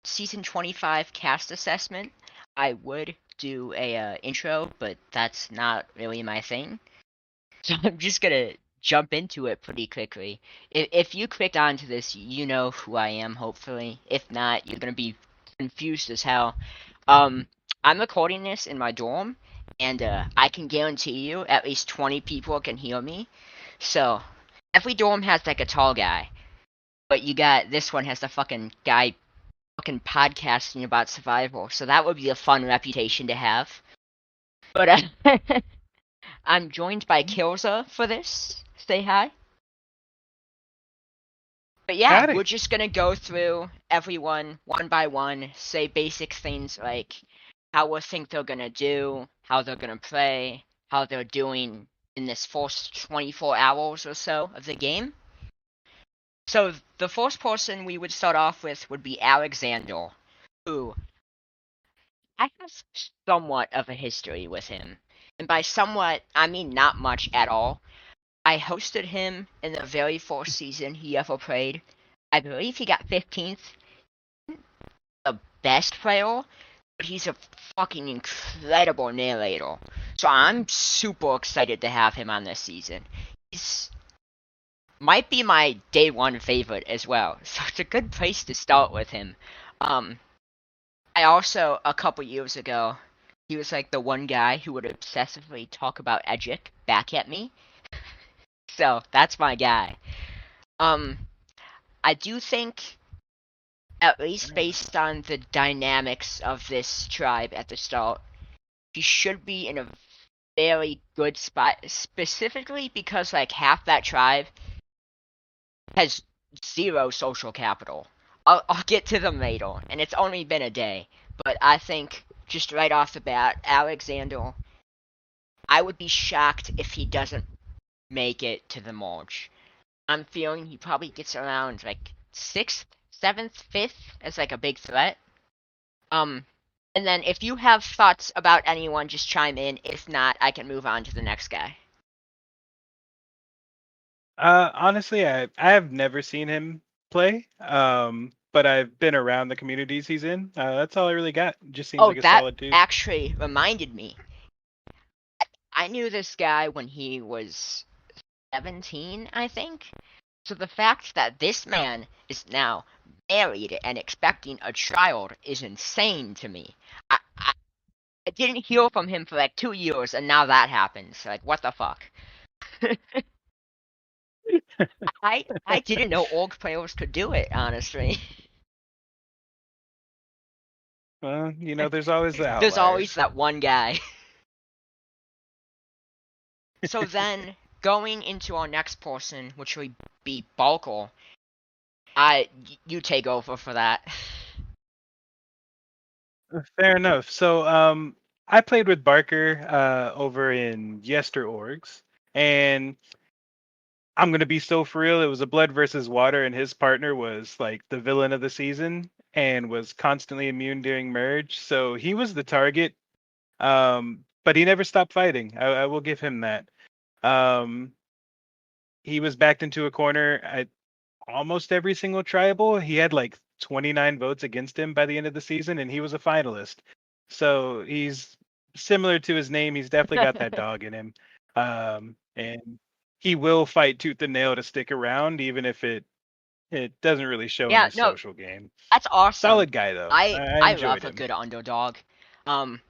season 25 cast assessment, I would do a intro, but that's not really my thing. So I'm just gonna jump into it pretty quickly. If you clicked onto this, you know who I am, hopefully. If not, you're gonna be confused as hell. Um, I'm recording this in my dorm, and I can guarantee you at least 20 people can hear me. So every dorm has like a tall guy, but you got this one has the fucking guy fucking podcasting about survival. So that would be a fun reputation to have. But I'm joined by Kilza for this. Say hi. But yeah, we're Howdy. just gonna go through everyone one by one, say basic things like how we think they're gonna do, how they're gonna play, how they're doing in this first 24 hours or so of the game. So the first person we would start off with would be Alexander, who I have somewhat of a history with him. And by somewhat, I mean not much at all. I hosted him in the very first season he ever played. I believe he got 15th, the best player, but he's a fucking incredible narrator. So I'm super excited to have him on this season. He's might be my day one favorite as well, so it's a good place to start with him. Um, I also a couple years ago, he was like the one guy who would obsessively talk about Edgic back at me. So that's my guy. Um, I do think, at least based on the dynamics of this tribe at the start, he should be in a very good spot, specifically because like half that tribe has zero social capital. I'll get to them later, and it's only been a day, but I think just right off the bat, Alexander, I would be shocked if he doesn't make it to the merge. I'm feeling he probably gets around like 6th, 7th, 5th as like a big threat. Um, and then if you have thoughts about anyone, just chime in. If not, I can move on to the next guy. Honestly, I have never seen him play, but I've been around the communities he's in. That's all I really got. Just seems Oh, like a that solid dude. actually reminded me. I knew this guy when he was 17, I think. So the fact that this man is now married and expecting a child is insane to me. I didn't hear from him for like 2 years, and now that happens. Like, what the fuck? I didn't know org players could do it, honestly. Well, there's always the There's always outliers. that one guy. So then, going into our next person, which would be Balkle, you take over for that. Fair enough. So, I played with Barker over in Yester Orgs, and I'm gonna be so for real. It was a blood versus water, and his partner was like the villain of the season and was constantly immune during merge. So he was the target. But he never stopped fighting. I will give him that. Um, he was backed into a corner at almost every single tribal. He had like 29 votes against him by the end of the season, and he was a finalist. So he's similar to his name. He's definitely got that dog in him. And he will fight tooth and nail to stick around, even if it doesn't really show in Yeah, his no, social game. that's awesome. Solid guy though. I I I enjoyed love a him. good underdog. Um,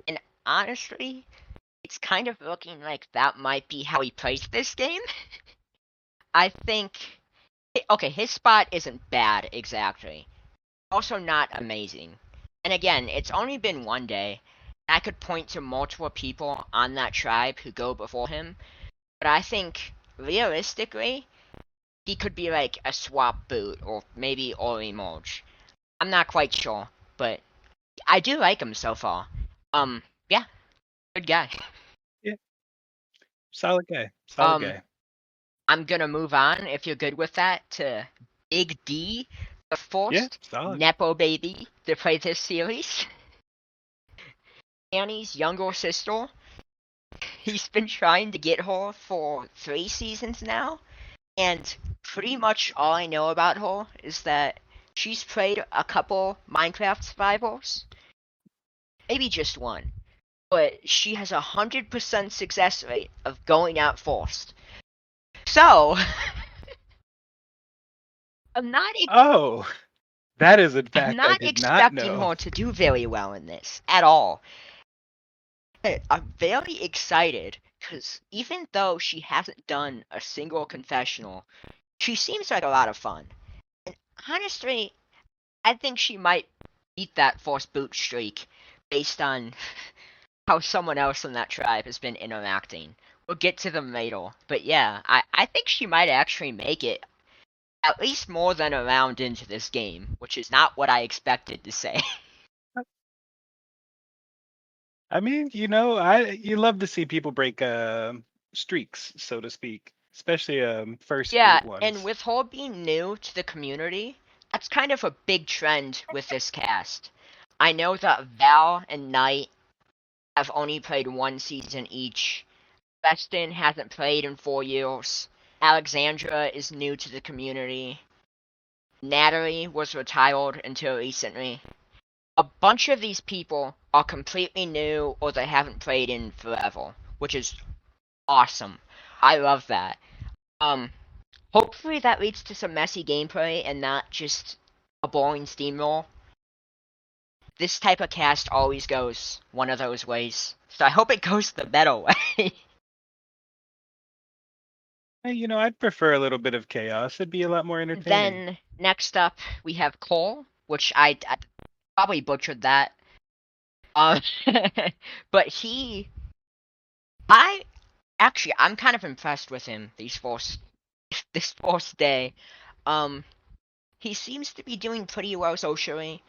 and honestly, it's kind of looking like that might be how he plays this game. I think. Okay, his spot isn't bad exactly. Also not amazing. And again, it's only been one day. I could point to multiple people on that tribe who go before him, but I think realistically, he could be like a swap boot or maybe early merge. I'm not quite sure, but I do like him so far. Yeah, good guy. Yeah, solid guy. Solid Um, guy. I'm gonna move on if you're good with that to Big D, the Yeah, first solid. Nepo baby to play this series. Annie's younger sister. He's been trying to get her for 3 seasons now, and pretty much all I know about her is that she's played a couple Minecraft survivals, maybe just one, but she has 100% success rate of going out first. So, I'm not Oh, that is a I'm fact I not did not expecting know. her to do very well in this at all. I'm very excited because even though she hasn't done a single confessional, she seems like a lot of fun. And honestly, I think she might beat that force boot streak based on how someone else in that tribe has been interacting. We'll get to them later. But yeah, I think she might actually make it at least more than a round into this game, which is not what I expected to say. I mean, you love to see people break streaks, so to speak, especially first Yeah, boot and ones. with her being new to the community, that's kind of a big trend with this cast. I know that Val and Knight have only played one season each. Weston hasn't played in 4 years. Alexandra is new to the community. Natalie was retired until recently. A bunch of these people are completely new or they haven't played in forever, which is awesome. I love that. Um, Hopefully that leads to some messy gameplay and not just a boring steamroll. This type of cast always goes one of those ways, so I hope it goes the better way. Hey, I'd prefer a little bit of chaos. It'd be a lot more entertaining. Then next up we have Cole, which I probably butchered that. Um, but I actually I'm kind of impressed with him this first day. Um, he seems to be doing pretty well socially.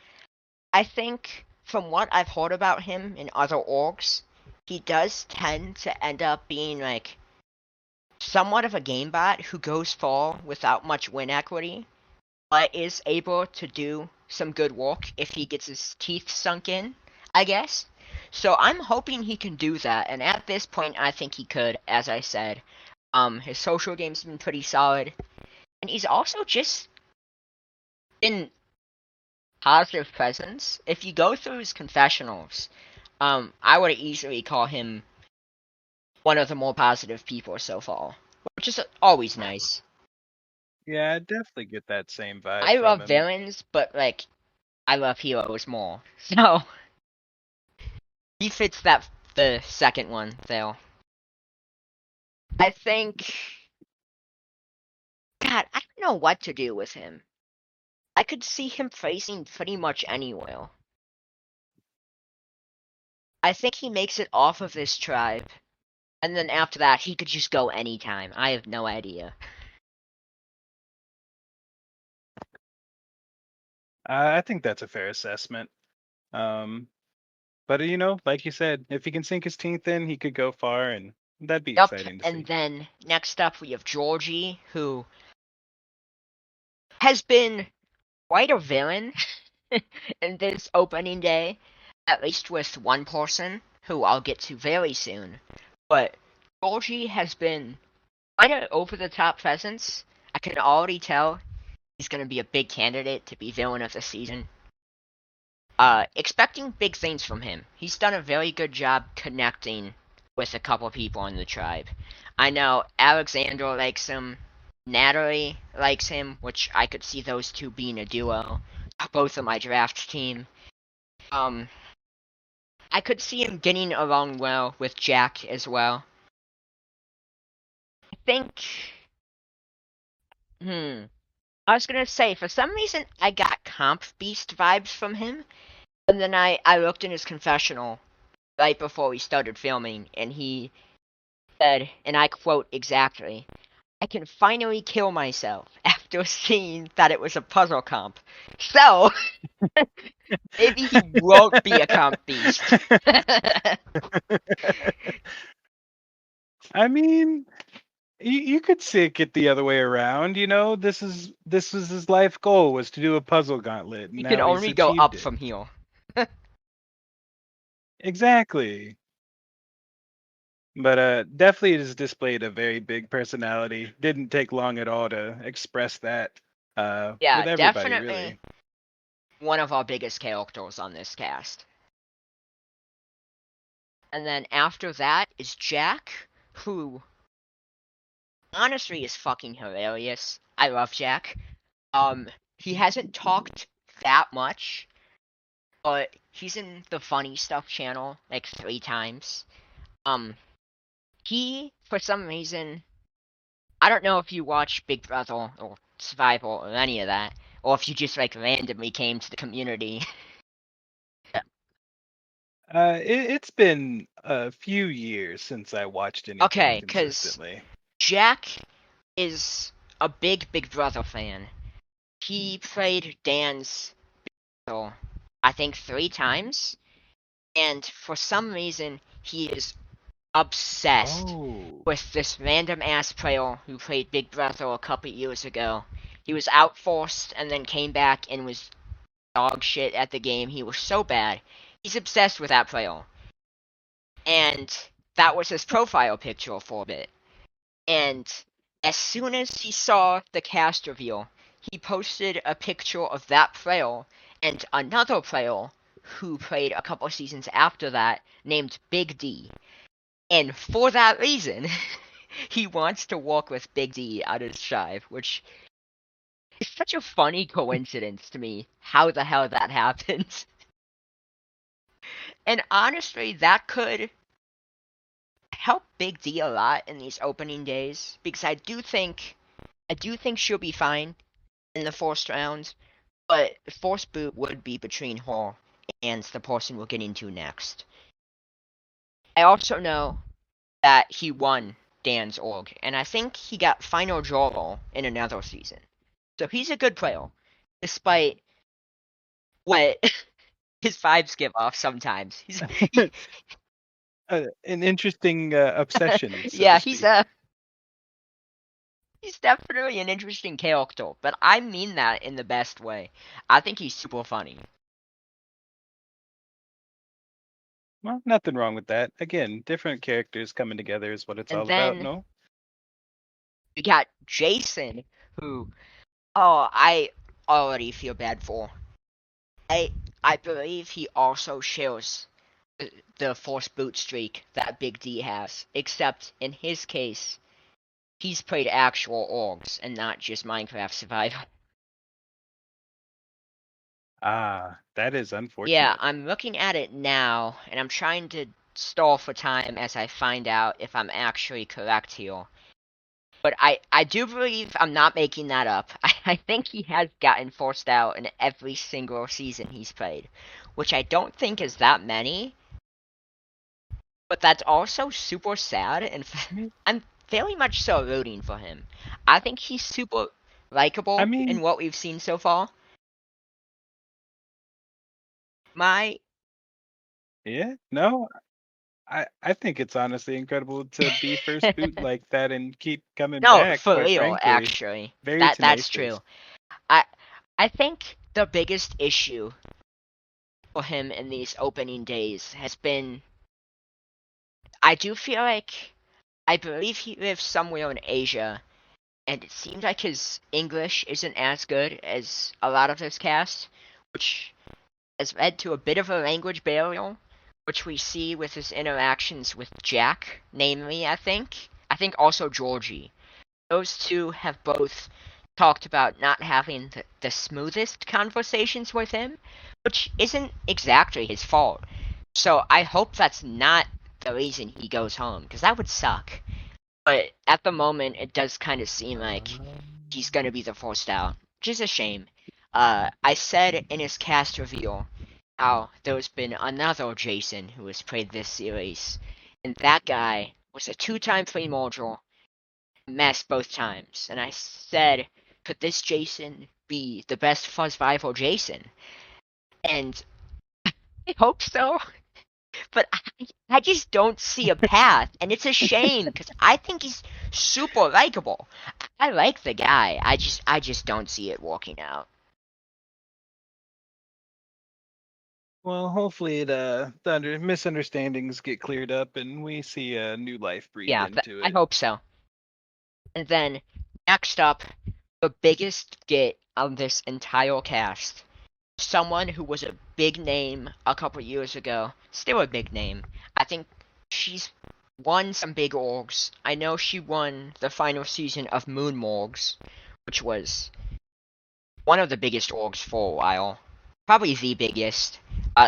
I think from what I've heard about him in other orgs, he does tend to end up being like somewhat of a game bot who goes far without much win equity, but is able to do some good work if he gets his teeth sunk in, I guess. So I'm hoping he can do that, and at this point I think he could, as I said. His social game's been pretty solid, and he's also just been positive presence. If you go through his confessionals, I would easily call him one of the more positive people so far, which is always nice. Yeah, I definitely get that same vibe I from love him. villains, but like I love heroes more. So he fits the second one though. I think God, I don't know what to do with him. I could see him facing pretty much anywhere. I think he makes it off of this tribe, and then after that he could just go anytime. I have no idea. I think that's a fair assessment. Um, but like you said, if he can sink his teeth in, he could go far, and that'd be Yup, exciting to and see. then next up we have Georgie, who has been quite a villain in this opening day, at least with one person who I'll get to very soon. But Georgie has been quite an over the top presence. I can already tell he's going to be a big candidate to be villain of the season. Expecting big things from him. He's done a very good job connecting with a couple people in the tribe. I know Alexander likes him, Natalie likes him, which I could see those two being a duo. Both of my draft team. Um, I could see him getting along well with Jack as well. I think. I was gonna say, for some reason, I got Comp Beast vibes from him, and then I looked in his confessional right before we started filming, and he said, and I quote exactly, I can finally kill myself after seeing that it was a puzzle comp. So, maybe he won't be a comp beast. I mean, you could see it the other way around. This was his life goal, was to do a puzzle gauntlet, and He can now he's only go achieved up it. from here. Exactly. But definitely has displayed a very big personality. Didn't take long at all to express that Yeah, with everybody, definitely really. one of our biggest characters on this cast. And then after that is Jack, who honestly is fucking hilarious. I love Jack. He hasn't talked that much, but he's in the funny stuff channel like 3 times. Um, he for some reason, I don't know if you watch Big Brother or Survival or any of that, or if you just like randomly came to the community. It's been a few years since I watched anything Okay, because consistently. Jack is a big Big Brother fan. He played Dan's Bill, I think 3 times, and for some reason he is obsessed Oh. with this random ass player who played Big Brother a couple years ago. He was outforced and then came back and was dog shit at the game. He was so bad. He's obsessed with that player. And that was his profile picture for a bit. And as soon as he saw the cast reveal, he posted a picture of that player and another player who played a couple seasons after that named Big D. And for that reason, he wants to walk with Big D out of Shive, which is such a funny coincidence to me. How the hell that happened? And honestly, that could help Big D a lot in these opening days because I do think she'll be fine in the first round, but the force boot would be between her and the person we're getting to next. I also know that he won Dan's org, and I think he got final draw roll in another season. So he's a good player, despite what his vibes give off sometimes. An interesting obsession, so to Yeah, he's speak. a he's definitely an interesting character, but I mean that in the best way. I think he's super funny. Well, nothing wrong with that. Again, different characters coming together is what it's And all about, then no? we got Jason, who I already feel bad for. I believe he also shares the force boot streak that Big D has, except in his case, he's played actual orgs and not just Minecraft Survival. Ah, that is Yeah, unfortunate. I'm looking at it now, and I'm trying to stall for time as I find out if I'm actually correct here. But I do believe I'm not making that up. I think he has gotten forced out in every single season he's played, which I don't think is that many, but that's also super sad, and I mean, I'm very much so rooting for him. I think he's super I likable in mean, what we've seen so far. My yeah, no, I think it's honestly incredible to be first boot like that and keep coming No, back, for quite real, frankly. actually. Very That's tenacious. true. I I think the biggest issue for him in these opening days has been I do feel like I believe he lives somewhere in Asia, and it seems like his English isn't as good as a lot of his cast, which has led to a bit of a language barrier, which we see with his interactions with Jack, namely, I think. I think also Georgie. Those two have both talked about not having the smoothest conversations with him, which isn't exactly his fault. So I hope that's not the reason he goes home, because that would suck. But at the moment, it does kind of seem like Um, he's going to be the forced out, which is a shame. I said in his cast reveal how there's been another Jason who has played this series, and that guy was a two-time Primordial, mess both times. And I said, could this Jason be the best Fuzzvivor Jason? And I hope so, but I just don't see a path, and it's a shame because I think he's super likable. I like the guy. I just don't see it working out. well, hopefully the misunderstandings get cleared up and we see a new life breathe Yeah, into I it. hope so. And then next up, the biggest get of this entire cast, someone who was a big name a couple years ago, still a big name. I think she's won some big orgs. I know she won the final season of Moon Morgs, which was one of the biggest orgs for a while. Probably the biggest.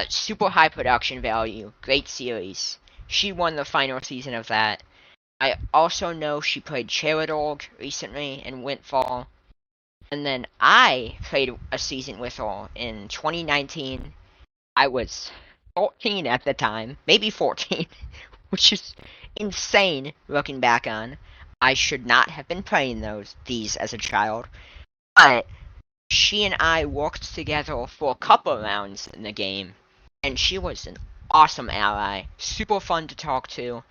Super high production value, great series. She won the final season of that. I also know she played Charodorg recently in Windfall. And then I played a season with her in 2019. I was 14 at the time, maybe 14, which is insane looking back on. I should not have been playing these as a child, but she and I worked together for a couple rounds in the game, and she was an awesome ally, super fun to talk to.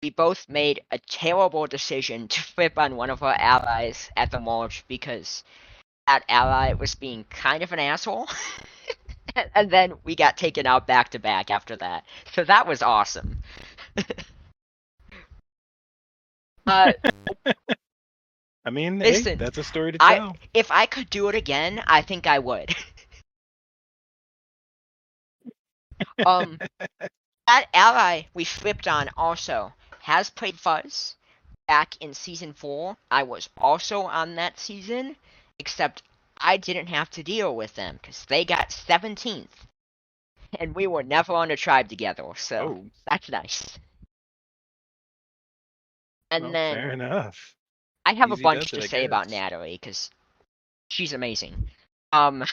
We both made a terrible decision to flip on one of our allies at the merge because that ally was being kind of an asshole. And then we got taken out back to back after that. So that was awesome. uh, I mean, hey, Listen, that's a story to I tell. if I could do it again, I think I would. um, that ally we flipped on also has played Fuzz back in season 4. I was also on that season, except I didn't have to deal with them because they got 17th, and we were never on a tribe together. So Oh, that's nice. And well, fair then enough. I have a Easy bunch does to it, I say about guess. Natalie because she's amazing. Um,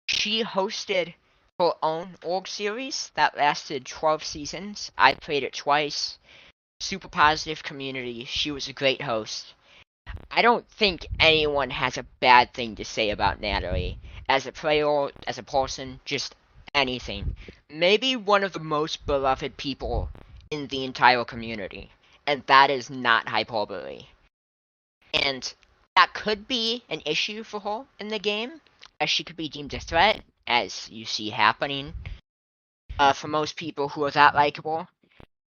she hosted her own org series that lasted 12 seasons. I played it twice. Super positive community. She was a great host. I don't think anyone has a bad thing to say about Natalie. As a player, as a person, just anything. Maybe one of the most beloved people in the entire community. And that is not hyperbole. And that could be an issue for her in the game, as she could be deemed a threat, as you see happening for most people who are that likable.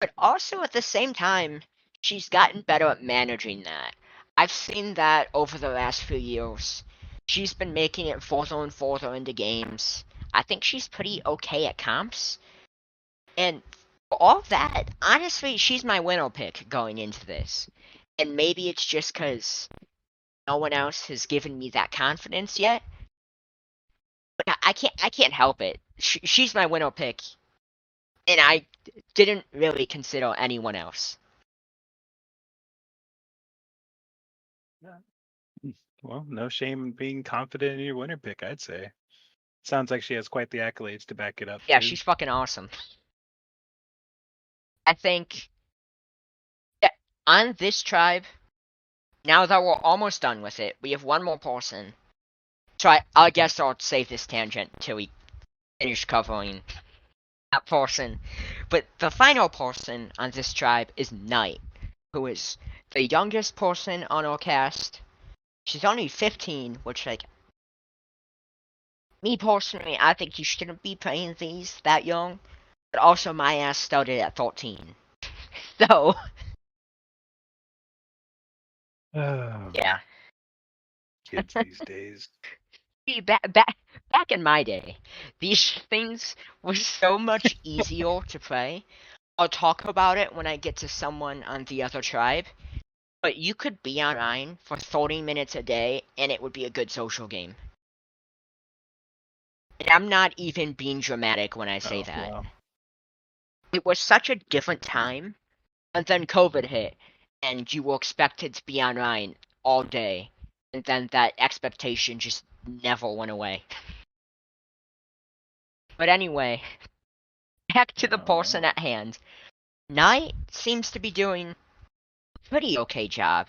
But also at the same time, she's gotten better at managing that. I've seen that over the last few years. She's been making it further and further into games. I think she's pretty okay at comps. And for all that, honestly, she's my winner pick going into this. And maybe it's just because no one else has given me that confidence yet. But I can't help it. She's my winner pick, and I didn't really consider anyone else. Well, no shame in being confident in your winner pick, I'd say. Sounds like she has quite the accolades to back it up, Yeah, too. she's fucking awesome. I think that on this tribe, now that we're almost done with it, we have one more person. So I guess I'll save this tangent till we finish covering that person. But the final person on this tribe is Knight, who is the youngest person on our cast. She's only 15, which, like, me personally, I think you shouldn't be playing these that young. But also, my ass started at 13. So, Oh, yeah. kids these days. See, back in my day, these things were so much easier to play. I'll talk about it when I get to someone on the other tribe. But you could be online for 30 minutes a day, and it would be a good social game. And I'm not even being dramatic when I say Oh, that. well. It was such a different time, and then COVID hit, and you were expected to be online all day, and then that expectation just never went away. But anyway, back to the All person right. at hand. Knight seems to be doing a pretty okay job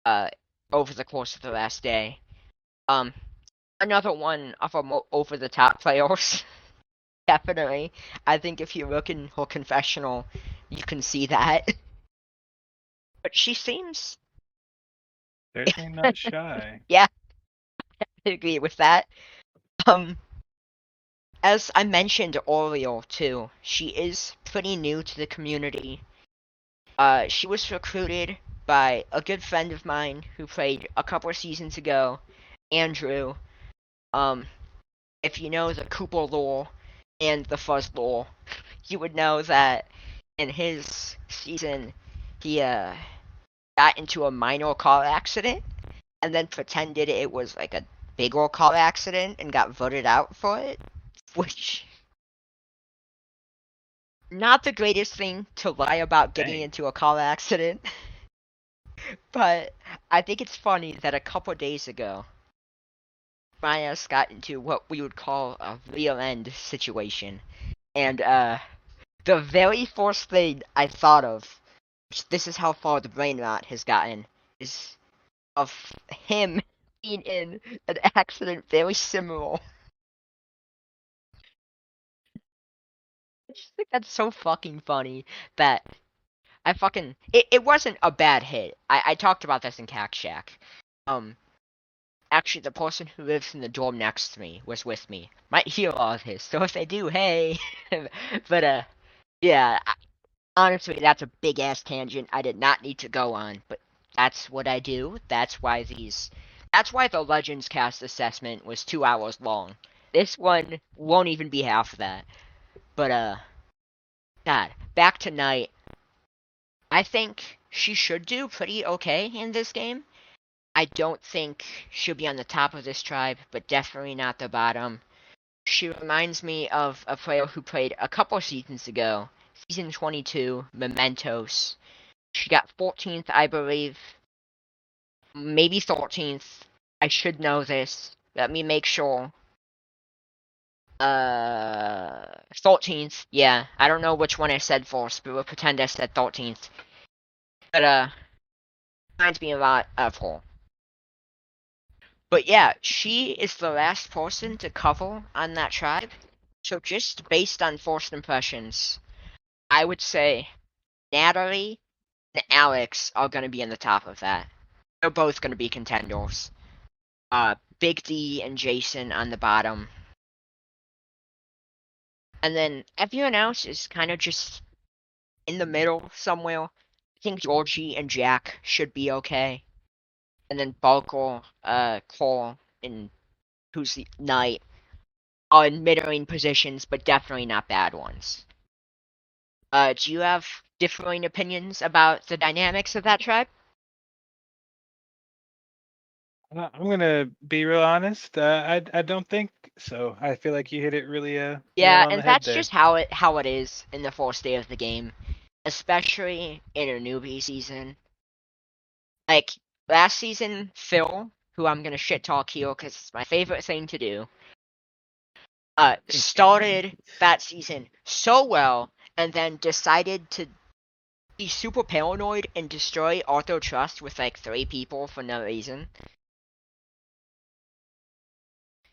uh, over the course of the last day. Um, Another one of our over the top players, definitely. I think if you look in her confessional, you can see that. But she seems, Certainly not shy. yeah, I agree with that. Um, as I mentioned earlier too, she is pretty new to the community. She was recruited by a good friend of mine who played a couple of seasons ago, Andrew. Um, if you know the Cooper lore and the Fuzz lore, you would know that in his season, he got into a minor car accident and then pretended it was like a bigger car accident and got voted out for it, which not the greatest thing to lie about getting Dang. into a car accident, but I think it's funny that a couple days ago, Myers got into what we would call a real end situation, and the very first thing I thought of, which this is how far the brain rot has gotten, is of him being in an accident very similar. I just think that's so fucking funny that it wasn't a bad hit. I talked about this in Cack Shack. Um Actually the person who lives in the dorm next to me was with me. Might hear all of this, so if they do, hey. But yeah, honestly that's a big ass tangent I did not need to go on, but that's what I do. That's why the Legends cast assessment was 2 hours long. This one won't even be half of that. But God, back to Knight. I think she should do pretty okay in this game. I don't think she'll be on the top of this tribe, but definitely not the bottom. She reminds me of a player who played a couple seasons ago, season 22, Mementos. She got 14th, I believe, maybe 13th. I should know this. Let me make sure. 13th. Yeah, I don't know which one I said first, but we'll pretend I said 13th. But reminds me a lot of her. But yeah, she is the last person to cover on that tribe. So just based on first impressions, I would say Natalie and Alex are going to be in the top of that. They're both going to be contenders. Big D and Jason on the bottom. And then everyone else is kind of just in the middle somewhere. I think Georgie and Jack should be okay. And then Balkor, Cole, and who's the Knight are in middling positions, but definitely not bad ones. Do you have differing opinions about the dynamics of that tribe? I'm gonna be real honest. I don't think so. I feel like you hit it really nail Yeah, on the and head that's there. just how it is in the first day of the game, especially in a newbie season. Like last season, Phil, who I'm gonna shit talk here because it's my favorite thing to do, started that season so well and then decided to be super paranoid and destroy Arthur Trust with like 3 people for no reason.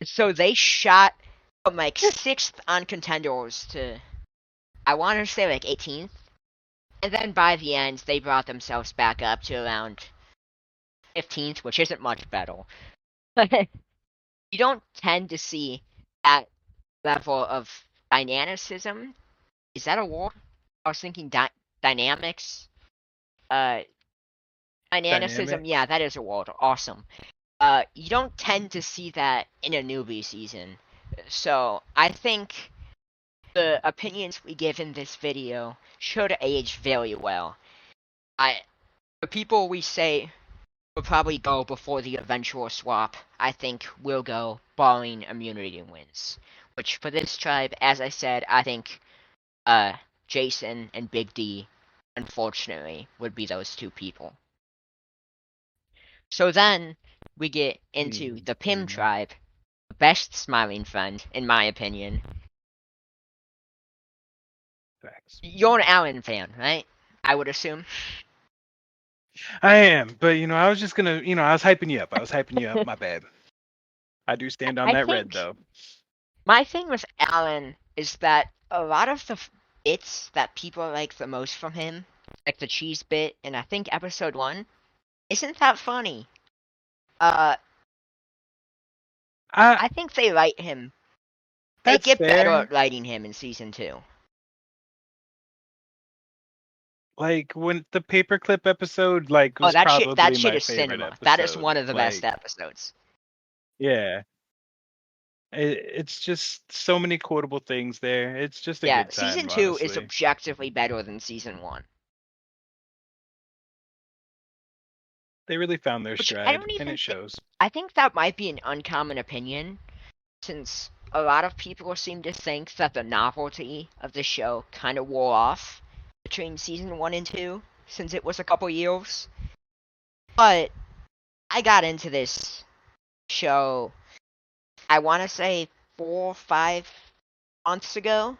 So they shot from like 6th on contenders to I want to say like 18th, and then by the end they brought themselves back up to around 15th, which isn't much better. But you don't tend to see that level of dynamicism. Is that a word? I was thinking dynamics. Uh, Dynamicism. Yeah, Dynamics. that is a word. Awesome. You don't tend to see that in a newbie season. So I think the opinions we give in this video should age very well. I the people we say will probably go before the eventual swap, I think will go barring immunity wins. Which for this tribe, as I said, I think uh Jason and Big D, unfortunately, would be those 2 people. So then we get into the Pim Mm-hmm. tribe, the best smiling friend, in my opinion. Facts. You're an Allen fan, right? I would assume. I am, but I was just gonna, I was hyping you up. I was hyping you up. My bad. I do stand on I that red think though. my thing with Allen is that a lot of the bits that people like the most from him, like the cheese bit, and I think episode 1, isn't that funny. Uh, I I think they write him. They That's get better fair. at writing him in season 2. Like when the paperclip episode Oh, was that probably shit my is favorite cinema. That is episode. one of the best Like, episodes. yeah. It's just so many quotable things there. It's just a Yeah, good season time, 2 is honestly. objectively better than season 1. They really found their Which I stride, don't and even it shows. I think that might be an uncommon opinion, since a lot of people seem to think that the novelty of the show kind of wore off between season 1 and 2, since it was a couple years. But I got into this show, I want to say 4 or 5 months ago,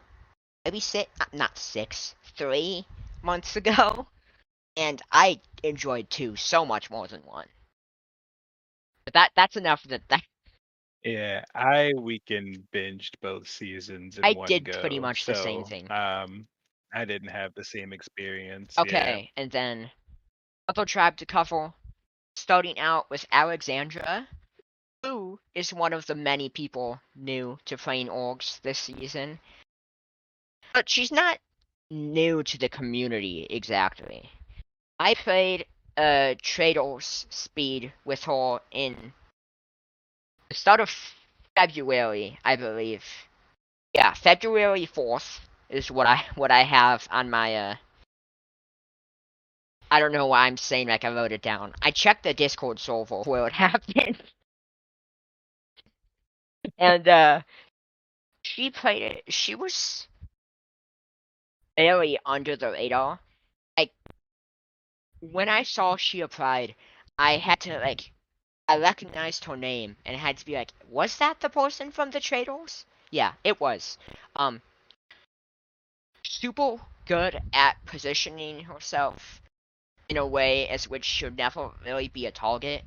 maybe six, not 6, 3 months ago, and I enjoyed 2 so much more than 1. But that's enough. That Yeah, I weekend binged both seasons in I one did pretty go, much the same so thing. I didn't have the same experience. Yeah. Okay, and then other tribe to cover, starting out with Alexandra, who is one of the many people new to playing orcs this season. But she's not new to the community exactly. I played Trader's Speed with her in the start of February, I believe. Yeah, February 4th is what I have on my I don't know why I'm saying like I wrote it down. I checked the Discord server where it happened, and she played it. She was very under the radar. Like when I saw she applied, I had to like I recognized her name and had to be like, was that the person from the Traders? Yeah, it was. Um, Super good at positioning herself in a way as which should never really be a target.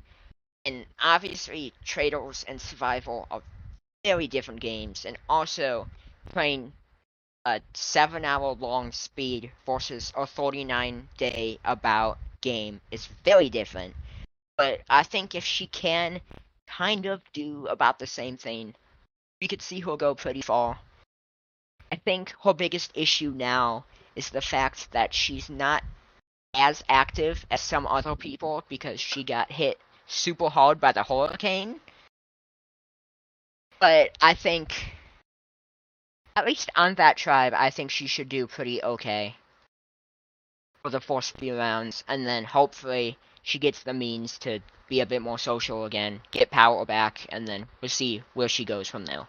And obviously, Traders and Survival are very different games, and also playing a 7 hour long speed versus a 39-day about game is very different. But I think if she can kind of do about the same thing, we could see her go pretty far. I think her biggest issue now is the fact that she's not as active as some other people because she got hit super hard by the hurricane. But I think, at least on that tribe, I think she should do pretty okay for the first few rounds, and then hopefully she gets the means to be a bit more social again, get power back, and then we'll see where she goes from there.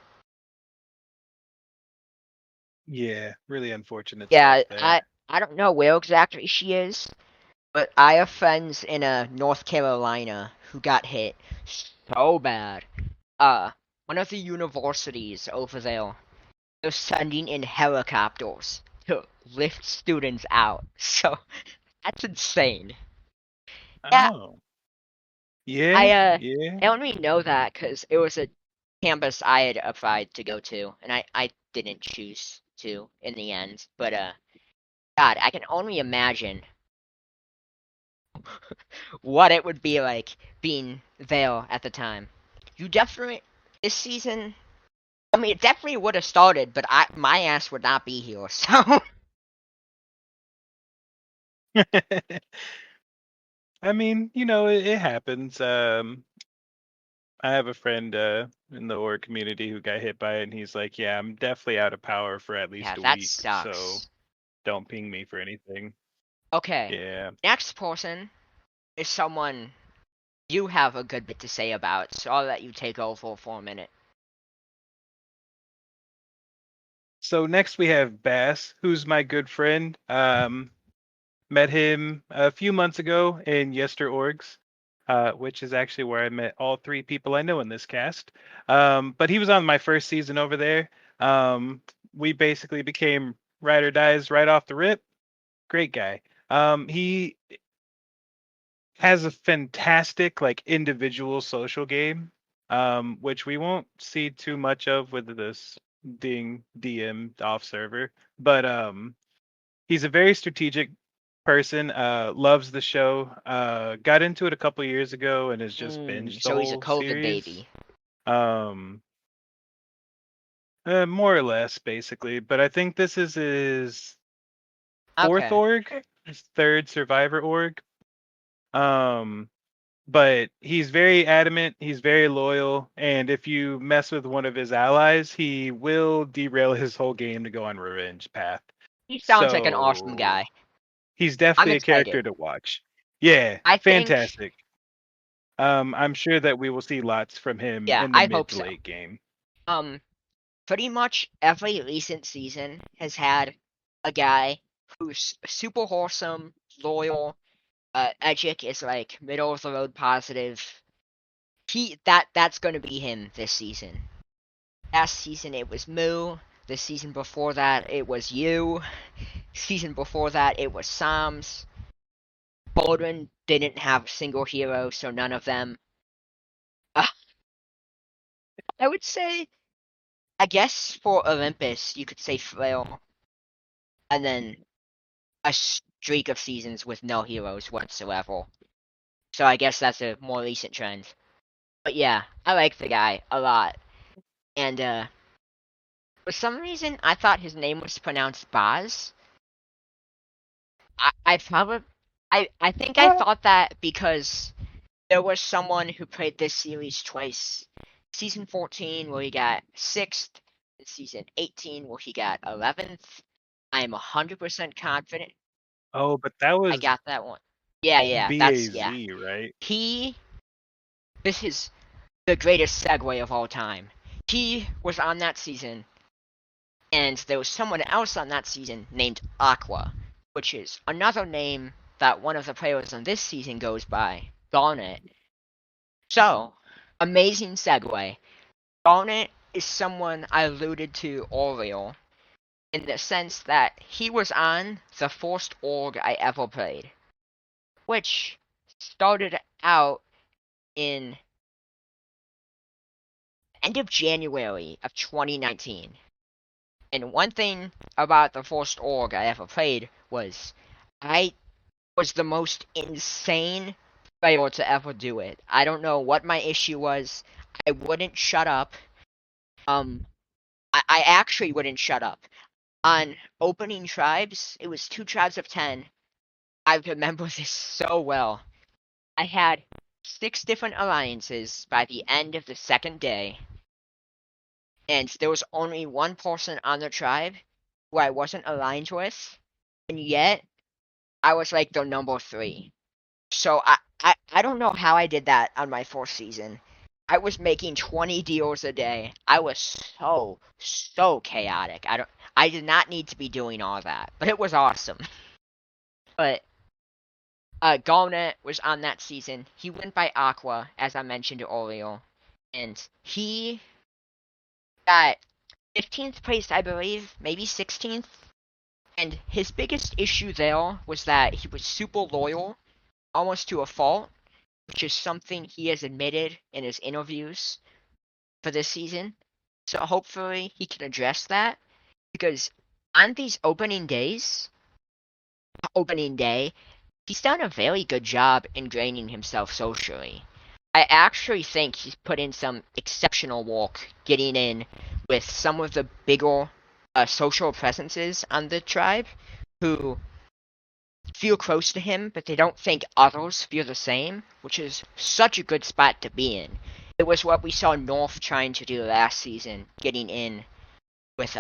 Yeah, really unfortunate Yeah, stuff there. I don't know where exactly she is, but I have friends in North Carolina who got hit so bad. One of the universities over there, they're sending in helicopters to lift students out. So that's insane. Yeah, Oh, I yeah, yeah. I only know that because it was a campus I had applied to go to, and I didn't choose to in the end. But God, I can only imagine what it would be like being there at the time. You definitely this season. I mean, it definitely would have started, but my ass would not be here. So I mean, it happens. I have a friend in the org community who got hit by it, and he's like, "Yeah, I'm definitely out of power for at yeah, least a that week, so sucks. don't ping me for anything." Okay, Yeah. next person is someone you have a good bit to say about, so I'll let you take over for a minute. So next we have Bass, who's my good friend. Met him a few months ago in Yester Orgs, which is actually where I met all three people I know in this cast. But he was on my first season over there. We basically became ride or dies right off the rip. Great guy. He has a fantastic like individual social game, which we won't see too much of with this being DM off server. But he's a very strategic person, loves the show, got into it a couple years ago and has just binged the So he's a whole COVID series. baby. Um, more or less, basically. But I think this is his fourth Okay. org, his third Survivor org. Um, but he's very adamant, he's very loyal, and if you mess with one of his allies, he will derail his whole game to go on revenge path. He sounds like an awesome So guy. he's I'm definitely a character excited. to watch. Yeah, I think, fantastic. I'm sure that we will see lots from him yeah, in the I mid hope to so. late game. Um, Pretty much every recent season has had a guy who's super wholesome, loyal. Edgic is like middle of the road positive. That's gonna be him this season. Last season it was Moo. The season before that it was you. Season before that it was Psalms. Baldwin didn't have a single hero, so none of them. Uh, I would say, I guess for Olympus, you could say Flail, and then a streak of seasons with no heroes whatsoever. So I guess that's a more recent trend. But yeah, I like the guy a lot. And for some reason, I thought his name was pronounced Baz. I probably, I think I thought that because there was someone who played this series twice. Season 14, where he got 6th, and Season 18, where he got 11th. I am 100% confident Oh, but that I was got that one. Yeah, yeah. BAZ, right? He, this is the greatest segue of all time. He was on that season, and there was someone else on that season named Aqua, which is another name that one of the players on this season goes by, Garnet. So, amazing segue. Garnet is someone I alluded to earlier, in the sense that he was on the first org I ever played, which started out in end of January of 2019. And one thing about the first org I ever played was I was the most insane player to ever do it. I don't know what my issue was. I wouldn't shut up. Um, I actually wouldn't shut up. On opening tribes, it was 2 tribes of 10. I remember this so well. I had 6 different alliances by the end of the second day, and there was only one person on the tribe who I wasn't aligned with, and yet I was like the number 3. So I don't know how I did that on my fourth season. I was making 20 deals a day. I was so chaotic. I did not need to be doing all that, but it was awesome. But Garnet was on that season. He went by Aqua, as I mentioned earlier, and he got 15th place, I believe, maybe 16th. And his biggest issue there was that he was super loyal, almost to a fault, which is something he has admitted in his interviews for this season. So hopefully he can address that, because on these opening day, he's done a very good job in draining himself socially. I actually think he's put in some exceptional work getting in with some of the bigger social presences on the tribe who feel close to him, but they don't think others feel the same, which is such a good spot to be in. It was what we saw North trying to do last season, getting in with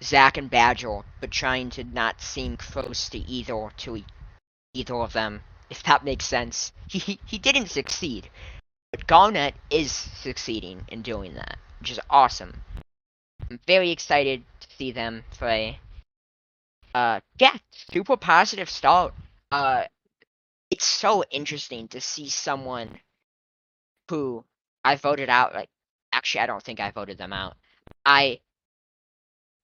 Zach and Badger, but trying to not seem close to either of them, if that makes sense. He didn't succeed, but Garnet is succeeding in doing that, which is awesome. I'm very excited to see them play. Yeah, super positive start. Uh, it's so interesting to see someone who I voted out. Like, actually, I don't think I voted them out. I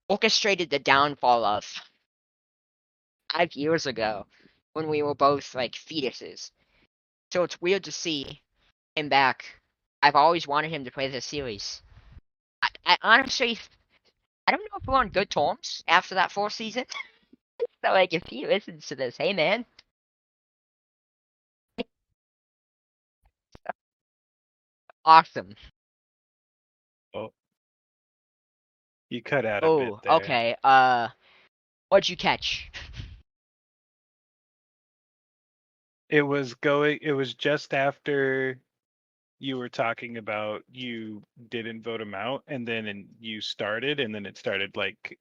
orchestrated the downfall of 5 years ago when we were both like fetuses. So it's weird to see him back. I've always wanted him to play this series. I honestly, I don't know if we're on good terms after that fourth season. So like, if he listens to this, hey man, awesome. Oh, you cut out a bit Oh, there. okay. What'd you catch? It was just after you were talking about you didn't vote him out, and then you started, and then it started like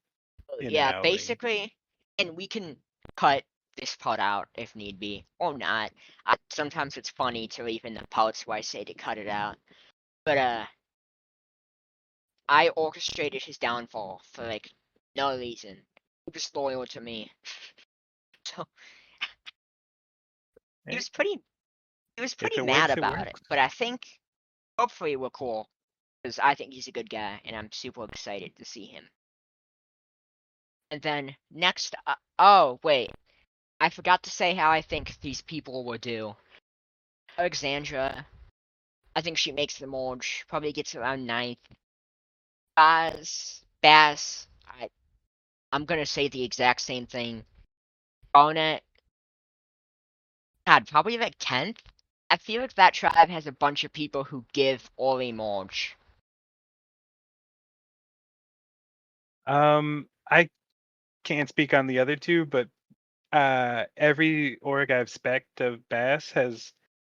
in and Yeah, outing. basically, and we can cut this part out if need be, or not. Sometimes it's funny to leave in the parts where I say to cut it out. But I orchestrated his downfall for like no reason. He was loyal to me, so he Hey, was pretty he was if pretty it mad works, it about it. works. But I think hopefully we're cool because I think he's a good guy, and I'm super excited to see him. And then next, oh wait, I forgot to say how I think these people will do. Alexandra, I think she makes the merge, probably gets around ninth. Bass, I'm gonna say the exact same thing. Garnet, God, probably like 10th. I feel like that tribe has a bunch of people who give Ori merge. I can't speak on the other two, but every org I've spec'd of Bass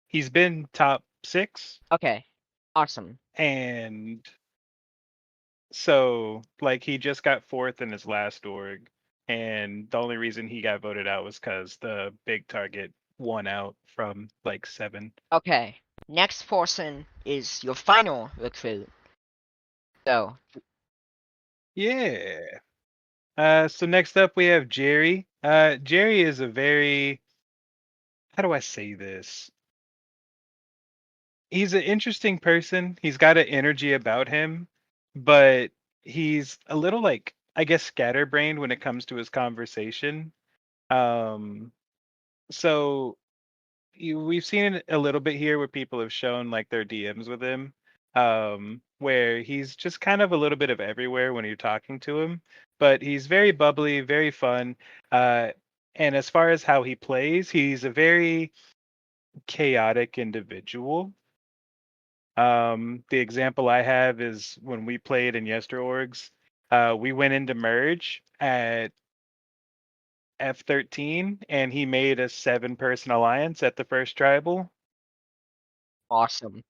he's been top 6, Okay, awesome. and so like he just got 4th in his last org, and the only reason he got voted out was because the big target won out from like 7. Okay, next person is your final recruit. So, Yeah. So next up we have Jerry. Jerry is a very, how do I say this? He's an interesting person. He's got an energy about him, but he's a little like, I guess, scatterbrained when it comes to his conversation. Um, so we've seen it a little bit here where people have shown like their DMs with him, where he's just kind of a little bit of everywhere when you're talking to him, but he's very bubbly, very fun. Uh, and as far as how he plays, he's a very chaotic individual. The example I have is when we played in Yester Orgs, we went into merge at F13 and he made a 7-person alliance at the first tribal awesome.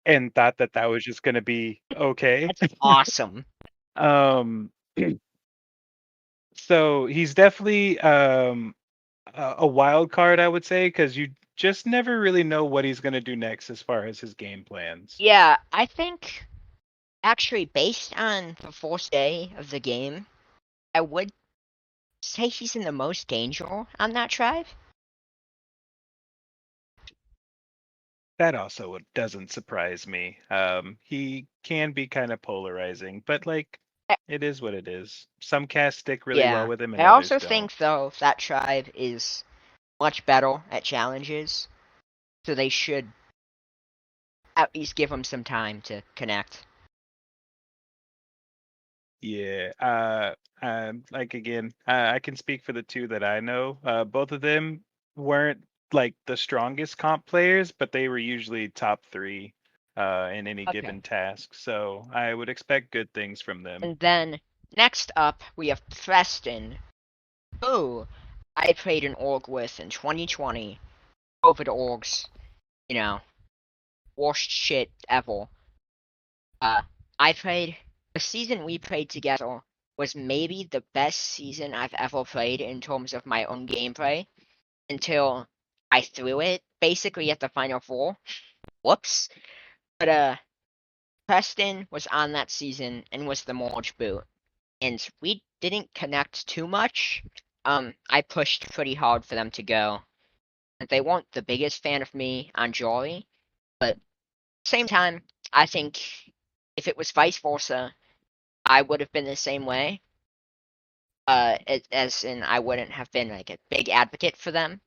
and thought that that was just going to be okay. That's awesome. um, so he's definitely a wild card, I would say, because you just never really know what he's going to do next as far as his game plans. Yeah, I think actually based on the first day of the game, I would say he's in the most danger on that tribe. That also doesn't surprise me. He can be kind of polarizing, but like Uh, it is what it is. Some casts stick really well Yeah. with him and I others also don't. think though that tribe is much better at challenges, so they should at least give him some time to connect. Yeah. Like again, I can speak for the two that I know. Both of them weren't like the strongest comp players, but they were usually top 3 in any given Okay. task. So I would expect good things from them. And then next up we have Preston, who I played an org with in 2020. COVID orgs, you know, worst shit ever. Uh, I played the season we played together was maybe the best season I've ever played in terms of my own gameplay until I threw it basically at the final four. Whoops. But Preston was on that season and was the Morge boot. And we didn't connect too much. I pushed pretty hard for them to go. They weren't the biggest fan of me on Jolly, but same time, I think if it was vice versa, I would have been the same way. As in I wouldn't have been like a big advocate for them.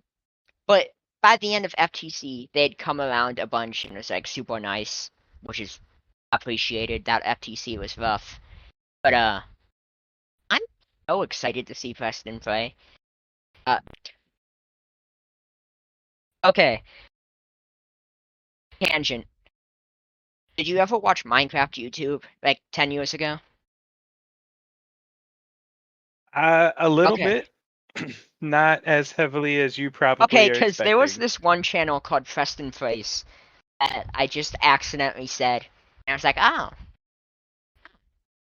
But by the end of FTC, they'd come around a bunch and it was like super nice, which is appreciated. That FTC was rough, but I'm so excited to see Preston play. Uh, okay, tangent. Did you ever watch Minecraft YouTube like 10 years ago? A little Okay, bit. Not as heavily as you Okay, probably are because there was expecting. this one channel called Preston Place that I just accidentally said, and I was like, oh,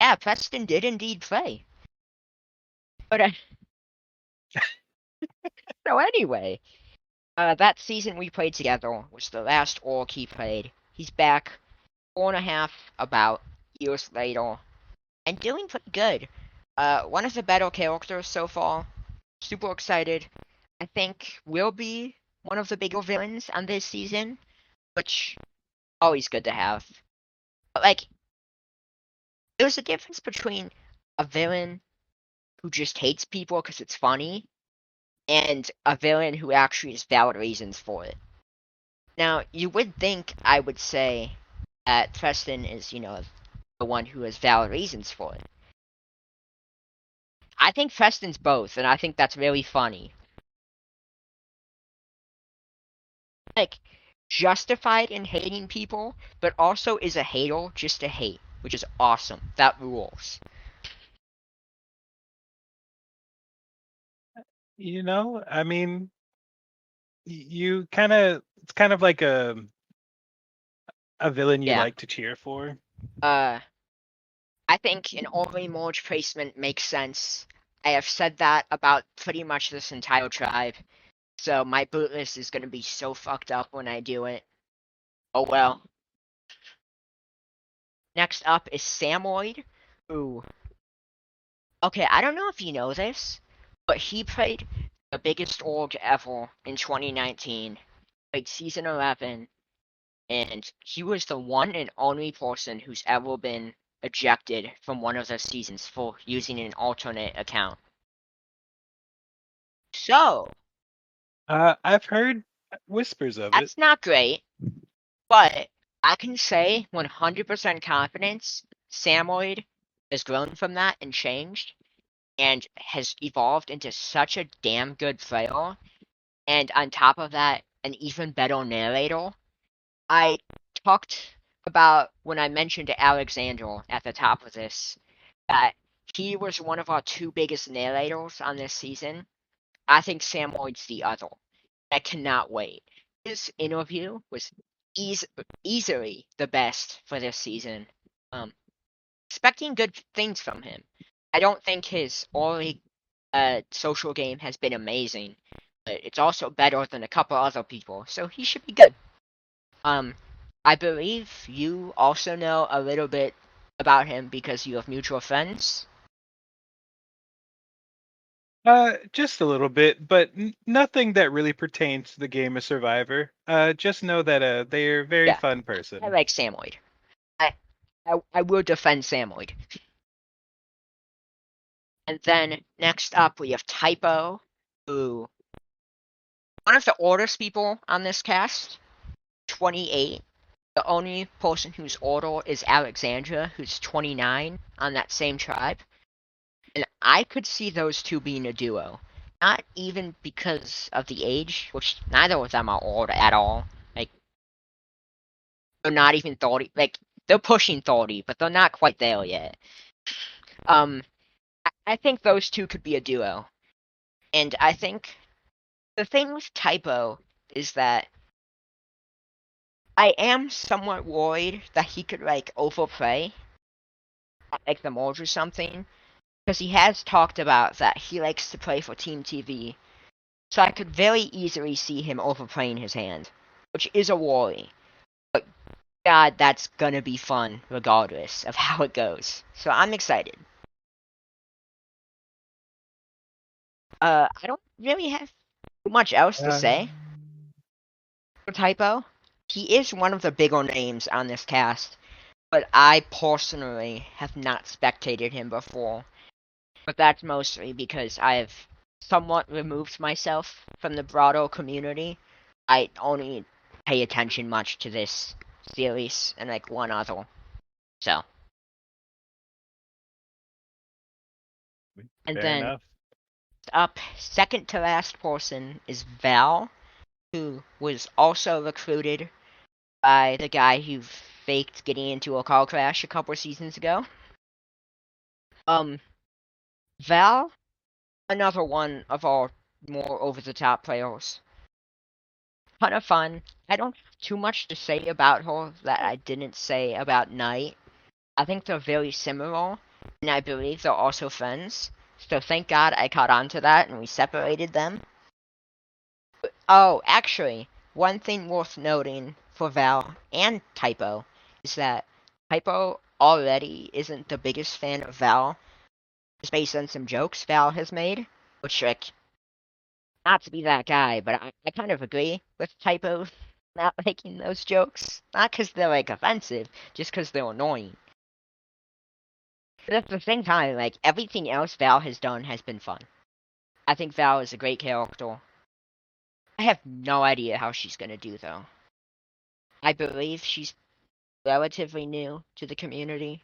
yeah, Preston did indeed play. But so anyway, that season we played together was the last orc he played. He's back 4.5 about years later and doing pretty good. One of the better characters so far. Super excited. I think will be one of the bigger villains on this season, which always good to have. But like, there's a difference between a villain who just hates people because it's funny and a villain who actually has valid reasons for it. Now, you would think I would say that Preston is, the one who has valid reasons for it. I think Preston's both, and I think that's really funny. Like, justified in hating people, but also is a hater just to hate, which is awesome. That rules. I mean, you kind of it's kind of like a villain you Yeah. like to cheer for. Uh, I think an early merge placement makes sense. I have said that about pretty much this entire tribe, so my boot list is gonna be so fucked up when I do it. Oh well. Next up is Samoid, who, okay, I don't know if you know this, but he played the biggest org ever in 2019, played season 11, and he was the one and only person who's ever been ejected from one of the seasons for using an alternate account. So, I've heard whispers of it. that's not great, but I can say 100% confidence Samoid has grown from that and changed and has evolved into such a damn good player. And on top of that, an even better narrator. I talked about when I mentioned Alexander at the top of this that he was one of our two biggest narrators on this season. I think Sam Lloyd's the other. I cannot wait. His interview was eas- easily the best for this season. Um, expecting good things from him. I don't think his early social game has been amazing, but it's also better than a couple other people, so he should be good. Um, I believe you also know a little bit about him because you have mutual friends. Just a little bit, but nothing that really pertains to the game of Survivor. Just know that they're a very Yeah, fun I person. like Samoid. I, I will defend Samoid. And then next up we have Typo, who one of the oldest people on this cast, 28. The only person whose older is Alexandra, who's 29 on that same tribe. And I could see those two being a duo. Not even because of the age, which neither of them are old at all. Like, they're not even 30. Like, they're pushing 30, but they're not quite there yet. Um, I think those two could be a duo. And I think the thing with Typo is that I am somewhat worried that he could, like, overplay, like the merge or something. Because he has talked about that he likes to play for Team TV. So I could very easily see him overplaying his hand, which is a worry. But God, that's gonna be fun regardless of how it goes. So I'm excited. I don't really have much else to Uh, say for Typo. He is one of the bigger names on this cast, but I personally have not spectated him before. But that's mostly because I've somewhat removed myself from the broader community. I only pay attention much to this series and like one other. So, and Fair then enough. up second to last person is Val, who was also recruited by the guy who faked getting into a car crash a couple seasons ago. Um, Val Another one of our more over-the-top players. Ton of fun. I don't have too much to say about her that I didn't say about Knight. I think they're very similar, and I believe they're also friends. So thank God I caught on to that and we separated them. Oh, actually, one thing worth noting for Val and Typo is that Typo already isn't the biggest fan of Val, just based on some jokes Val has made, which, like, not to be that guy, but I kind of agree with Typo not making those jokes. Not because they're, like, offensive, just because they're annoying. But at the same time, like, everything else Val has done has been fun. I think Val is a great character. I have no idea how she's gonna do, though. I believe she's relatively new to the community.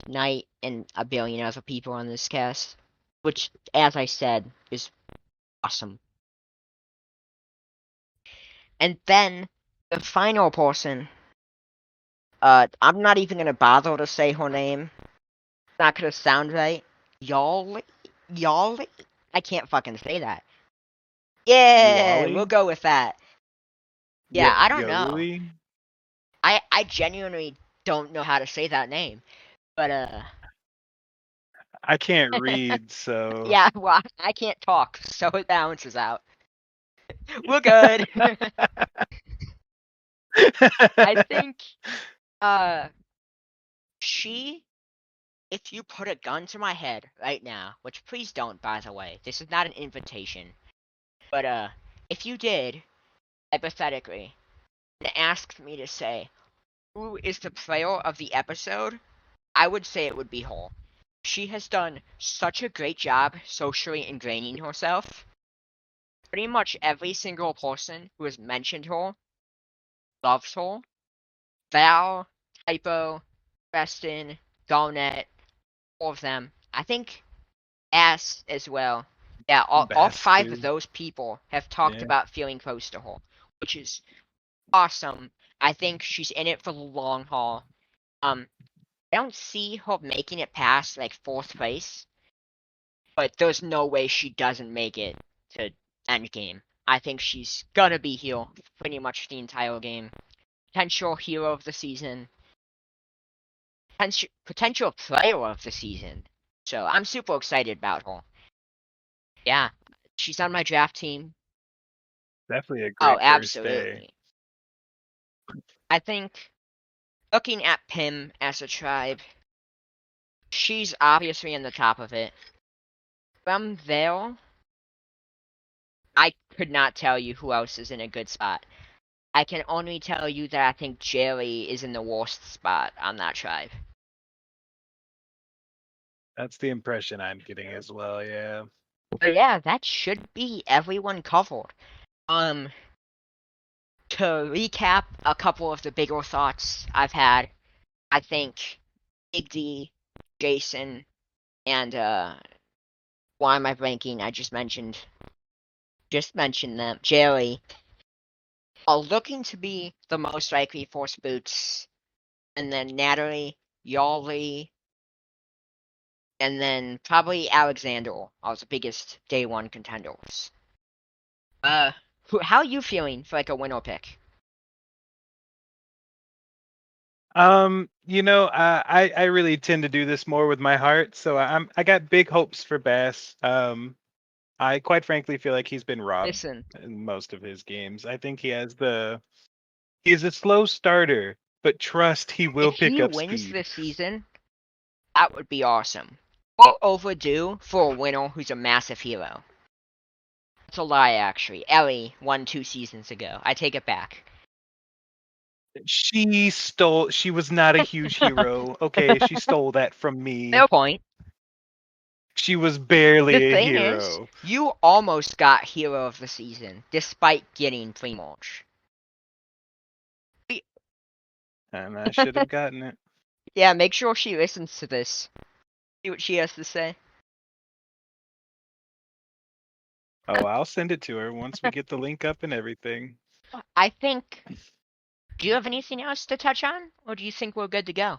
Knight and a billion other people on this cast, which, as I said, is awesome. And then the final person, I'm not even gonna bother to say her name. It's not gonna sound right. Y'all, y'all, I can't fucking say that. Yeah, we'll Yali? go with that. Yeah, I don't know. Yoli? I genuinely don't know how to say that name, but I can't read, so yeah, well, I can't talk, so it balances out. We're good. I think uh she if you put a gun to my head right now, which please don't by the way. This is not an invitation. But if you did, hypothetically, and asked me to say who is the player of the episode, I would say it would be her. She has done such a great job socially ingraining herself. Pretty much every single person who has mentioned her loves her. Val, Typo, Preston, Garnet, all of them. I think Ass as well. Yeah, all five of Bastu. those people have talked Yeah. about feeling close to her, which is awesome. I think she's in it for the long haul. I don't see her making it past like fourth place, but there's no way she doesn't make it to end game. I think she's gonna be here pretty much the entire game. Potential hero of the season, potential player of the season. So I'm super excited about her. Yeah, she's on my draft team. Definitely a Oh, great first day. absolutely. I think looking at Pim as a tribe, she's obviously in the top of it. From there, I could not tell you who else is in a good spot. I can only tell you that I think Jerry is in the worst spot on that tribe. That's the impression I'm getting as well, yeah. But yeah, that should be everyone covered. Um, to recap a couple of the bigger thoughts I've had, I think Big D, Jason, and why am I blanking? I just mentioned them. Jerry are looking to be the most likely Force Boots, and then Natalie, Yali, and then probably Alexander are the biggest day one contenders. Uh, how are you feeling for like a winner pick? I really tend to do this more with my heart, so I got big hopes for Bass. I quite frankly feel like he's been robbed Listen, in most of his games. I think he's a slow starter, but trust he will if pick he up wins speed. this season, that would be awesome. We're overdue for a winner who's a massive hero. That's a lie, actually. Ellie won 2 seasons ago. I take it back. She was not a huge hero. Okay, she stole that from me. Fair point. She was The barely a thing is, hero. you almost got hero of the season, despite getting pre-launch. And I should have gotten it. Yeah, make sure she listens to this. See what she has to say. Oh, I'll send it to her once we get the link up and everything. I think. Do you have anything else to touch on, or do you think we're good to go?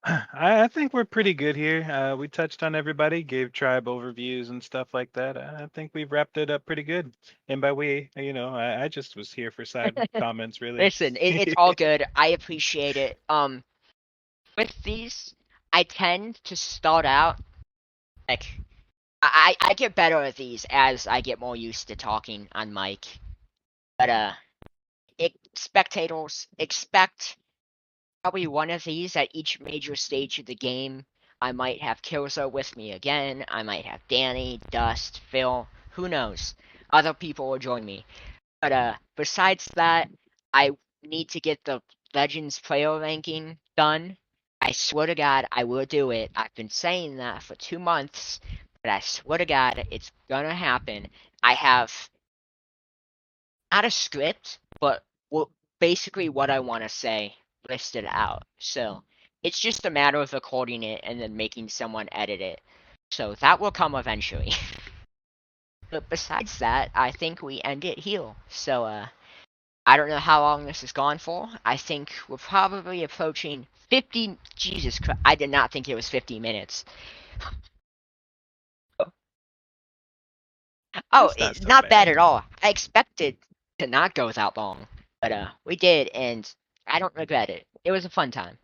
I think we're pretty good here. We touched on everybody, gave tribe overviews and stuff like that. I think we've wrapped it up pretty good. And by we, I just was here for side comments, really. Listen, it's all good. I appreciate it. With these, I tend to start out like I get better at these as I get more used to talking on mic. But spectators expect probably one of these at each major stage of the game. I might have Killzo with me again. I might have Danny, Dust, Phil. Who knows? Other people will join me. But besides that, I need to get the Legends player ranking done. I swear to God, I will do it. I've been saying that for 2 months, but I swear to God, it's gonna happen. I have not a script, but basically what I want to say listed out. So it's just a matter of recording it and then making someone edit it. So that will come eventually. But besides that, I think we end it here. So I don't know how long this has gone for. I think we're probably approaching 50. Jesus Christ, I did not think it was 50 minutes. Oh, That's not so not bad bad. at all. I expected to not go that long, but we did, and I don't regret it. It was a fun time.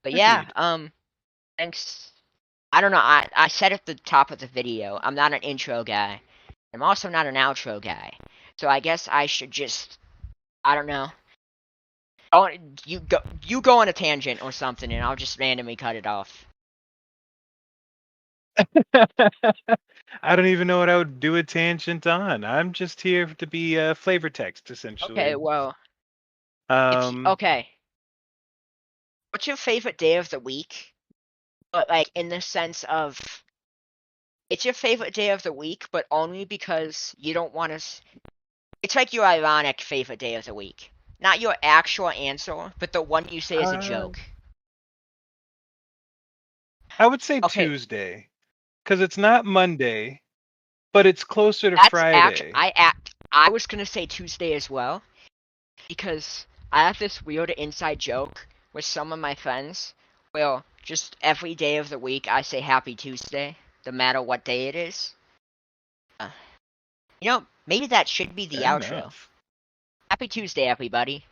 But yeah, Agreed. thanks. I don't know. I said at the top of the video, I'm not an intro guy. I'm also not an outro guy. So I guess I should just, I don't know. Oh, you go on a tangent or something, and I'll just randomly cut it off. I don't even know what I would do a tangent on. I'm just here to be flavor text, Okay, essentially. well, if Um, okay, what's your favorite day of the week? But like in the sense of it's your favorite day of the week, but only because you don't want to. It's like your ironic favorite day of the week, not your actual answer, but the one you say as a uh, joke. I would say Okay, Tuesday, because it's not Monday, but it's closer to that's act. Friday. I was gonna say Tuesday as well because I have this weird inside joke with some of my friends. Well, just every day of the week I say Happy Tuesday, no matter what day it is. Uh, maybe that should be the Fair outro. enough. Happy Tuesday, everybody.